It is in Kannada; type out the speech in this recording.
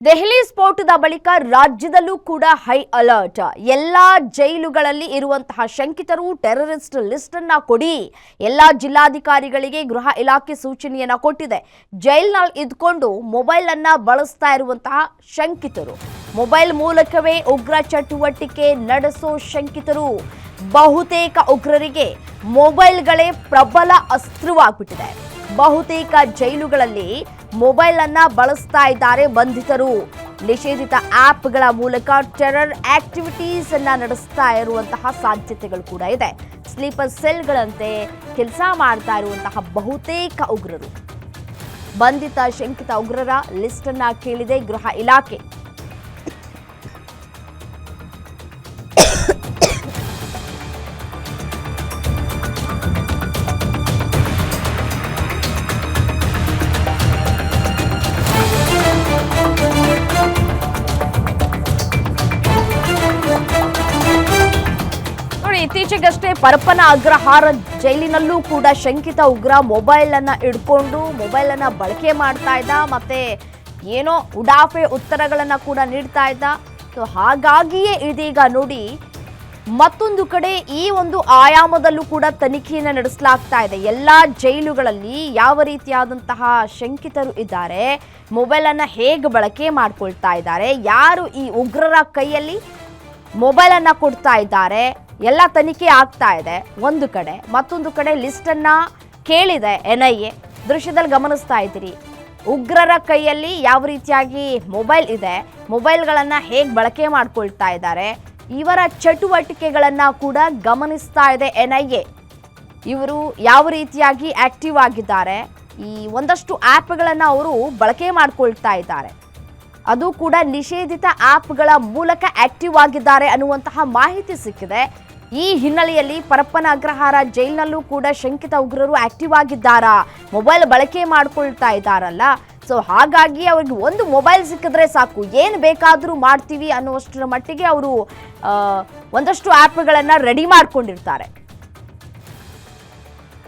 ದೆಹಲಿ ಸ್ಫೋಟದ ಬಳಿಕ ರಾಜ್ಯದಲ್ಲೂ ಕೂಡ ಹೈ ಅಲರ್ಟ್. ಎಲ್ಲಾ ಜೈಲುಗಳಲ್ಲಿ ಇರುವಂತಹ ಶಂಕಿತರು ಟೆರರಿಸ್ಟ್ ಲಿಸ್ಟ್ ಅನ್ನು ಕೊಡಿ. ಎಲ್ಲಾ ಜಿಲ್ಲಾಧಿಕಾರಿಗಳಿಗೆ ಗೃಹ ಇಲಾಖೆ ಸೂಚನೆಯನ್ನ ಕೊಟ್ಟಿದೆ. ಜೈಲಿನಲ್ಲಿ ಇದ್ಕೊಂಡು ಮೊಬೈಲ್ ಅನ್ನ ಬಳಸ್ತಾ ಇರುವಂತಹ ಶಂಕಿತರು, ಮೊಬೈಲ್ ಮೂಲಕವೇ ಉಗ್ರ ಚಟುವಟಿಕೆ ನಡೆಸೋ ಶಂಕಿತರು, ಬಹುತೇಕ ಉಗ್ರರಿಗೆ ಮೊಬೈಲ್ಗಳೇ ಪ್ರಬಲ ಅಸ್ತ್ರವಾಗ್ಬಿಟ್ಟಿದೆ. ಬಹುತೇಕ ಜೈಲುಗಳಲ್ಲಿ ಮೊಬೈಲ್ ಅನ್ನ ಬಳಸ್ತಾ ಇದ್ದಾರೆ ಬಂಧಿತರು. ನಿಷೇಧಿತ ಆಪ್ಗಳ ಮೂಲಕ ಟೆರರ್ ಆಕ್ಟಿವಿಟೀಸ್ ಅನ್ನ ನಡೆಸ್ತಾ ಇರುವಂತಹ ಸಾಧ್ಯತೆಗಳು ಕೂಡ ಇದೆ. ಸ್ಲೀಪರ್ ಸೆಲ್ಗಳಂತೆ ಕೆಲಸ ಮಾಡ್ತಾ ಇರುವಂತಹ ಬಹುತೇಕ ಉಗ್ರರು. ಬಂಧಿತ ಶಂಕಿತ ಉಗ್ರರ ಲಿಸ್ಟ್ ಅನ್ನ ಕೇಳಿದೆ ಗೃಹ ಇಲಾಖೆ. ಇತ್ತೀಚೆಗಷ್ಟೇ ಪರಪ್ಪನ ಅಗ್ರಹಾರ ಜೈಲಿನಲ್ಲೂ ಕೂಡ ಶಂಕಿತ ಉಗ್ರ ಮೊಬೈಲ್ ಅನ್ನ ಇಟ್ಕೊಂಡು ಮೊಬೈಲ್ ಅನ್ನ ಬಳಕೆ ಮಾಡ್ತಾ ಇದ್ದ, ಮತ್ತೆ ಏನೋ ಉಡಾಫೆ ಉತ್ತರಗಳನ್ನ ಕೂಡ ನೀಡ್ತಾ ಇದ್ದ. ಹಾಗಾಗಿಯೇ ಇದೀಗ ನೋಡಿ ಮತ್ತೊಂದು ಕಡೆ ಈ ಒಂದು ಆಯಾಮದಲ್ಲೂ ಕೂಡ ತನಿಖೆಯನ್ನು ನಡೆಸಲಾಗ್ತಾ ಇದೆ. ಎಲ್ಲಾ ಜೈಲುಗಳಲ್ಲಿ ಯಾವ ರೀತಿಯಾದಂತಹ ಶಂಕಿತರು ಇದ್ದಾರೆ, ಮೊಬೈಲ್ ಅನ್ನ ಹೇಗೆ ಬಳಕೆ ಮಾಡ್ಕೊಳ್ತಾ ಇದ್ದಾರೆ, ಯಾರು ಈ ಉಗ್ರರ ಕೈಯಲ್ಲಿ ಮೊಬೈಲ್ ಅನ್ನ ಕೊಡ್ತಾ ಇದ್ದಾರೆ, ಎಲ್ಲ ತನಿಖೆ ಆಗ್ತಾ ಇದೆ ಒಂದು ಕಡೆ. ಮತ್ತೊಂದು ಕಡೆ ಲಿಸ್ಟ್ ಅನ್ನ ಕೇಳಿದೆ NIA. ದೃಶ್ಯದಲ್ಲಿ ಗಮನಿಸ್ತಾ ಇದ್ದೀರಿ, ಉಗ್ರರ ಕೈಯಲ್ಲಿ ಯಾವ ರೀತಿಯಾಗಿ ಮೊಬೈಲ್ ಇದೆ, ಮೊಬೈಲ್ಗಳನ್ನ ಹೇಗೆ ಬಳಕೆ ಮಾಡ್ಕೊಳ್ತಾ ಇದ್ದಾರೆ, ಇವರ ಚಟುವಟಿಕೆಗಳನ್ನ ಕೂಡ ಗಮನಿಸ್ತಾ ಇದೆ NIA. ಇವರು ಯಾವ ರೀತಿಯಾಗಿ ಆಕ್ಟಿವ್ ಆಗಿದ್ದಾರೆ, ಈ ಒಂದಷ್ಟು ಆ್ಯಪ್ಗಳನ್ನು ಅವರು ಬಳಕೆ ಮಾಡ್ಕೊಳ್ತಾ ಇದ್ದಾರೆ, ಅದು ಕೂಡ ನಿಷೇಧಿತ ಆ್ಯಪ್ಗಳ ಮೂಲಕ ಆಕ್ಟಿವ್ ಆಗಿದ್ದಾರೆ ಅನ್ನುವಂತಹ ಮಾಹಿತಿ ಸಿಕ್ಕಿದೆ. ಈ ಹಿನ್ನೆಲೆಯಲ್ಲಿ ಪರಪ್ಪನ ಅಗ್ರಹಾರ ಜೈಲಿನಲ್ಲೂ ಕೂಡ ಶಂಕಿತ ಉಗ್ರರು ಆಕ್ಟಿವ್ ಆಗಿದ್ದಾರಾ, ಮೊಬೈಲ್ ಬಳಕೆ ಮಾಡ್ಕೊಳ್ತಾ ಇದ್ದಾರಲ್ಲ. ಸೊ ಹಾಗಾಗಿ ಅವ್ರಿಗೆ ಒಂದು ಮೊಬೈಲ್ ಸಿಕ್ಕಿದ್ರೆ ಸಾಕು, ಏನು ಬೇಕಾದರೂ ಮಾಡ್ತೀವಿ ಅನ್ನುವಷ್ಟರ ಮಟ್ಟಿಗೆ ಅವರು ಒಂದಷ್ಟು ಆ್ಯಪ್ಗಳನ್ನು ರೆಡಿ ಮಾಡ್ಕೊಂಡಿರ್ತಾರೆ.